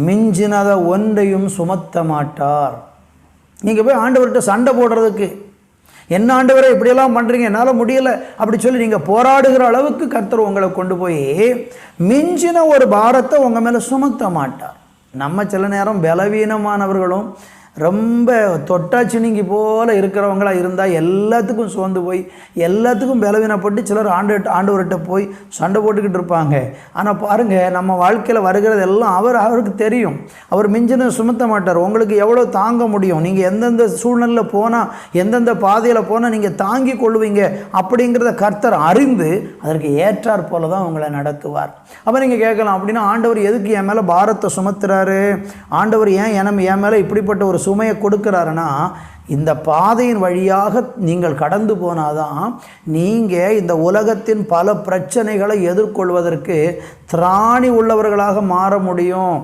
மிஞ்சினத ஒன்றையும் சுமத்த மாட்டார். நீங்கள் போய் ஆண்டவர்கிட்ட சண்டை போடுறதுக்கு, என்ன ஆண்டவரை இப்படியெல்லாம் பண்ணுறீங்க, என்னால் முடியலை அப்படி சொல்லி நீங்கள் போராடுகிற அளவுக்கு கர்த்தர் உங்களை கொண்டு போய் மிஞ்சின ஒரு பாரத்தை உங்கள் மேலே சுமத்த மாட்டார். நம்ம சில நேரம் பலவீனமானவர்களும் ரொம்ப தொட்டாச்சினிங்கி போல் இருக்கிறவங்களாக இருந்தால் எல்லாத்துக்கும் சோர்ந்து போய் எல்லாத்துக்கும் பலவீனப்பட்டு சிலர் ஆண்டவர்கிட்ட போய் சண்டை போட்டுக்கிட்டு இருப்பாங்க. ஆனால் பாருங்கள், நம்ம வாழ்க்கையில் வருகிறது எல்லாம் அவருக்கு தெரியும். அவர் மிஞ்சின சுமத்த மாட்டார். உங்களுக்கு எவ்வளோ தாங்க முடியும், நீங்கள் எந்தெந்த சூழ்நிலையில் போனால், எந்தெந்த பாதையில் போனால் நீங்கள் தாங்கி கொள்வீங்க அப்படிங்கிறத கர்த்தர் அறிந்து அதற்கு ஏற்றார் போல தான் உங்களை நடத்துவார். அப்போ நீங்கள் கேட்கலாம், அப்படின்னா ஆண்டவர் எதுக்கு என் மேலே பாரத்தை சுமத்துறாரு, ஆண்டவர் ஏன் என் மேலே இப்படிப்பட்ட ஒரு சுமையை கொடுக்கிறாருன்னா, இந்த பாதையின் வழியாக நீங்கள் கடந்து போனாதான் நீங்கள் இந்த உலகத்தின் பல பிரச்சனைகளை எதிர்கொள்வதற்கு திராணி உள்ளவர்களாக மாற முடியும்.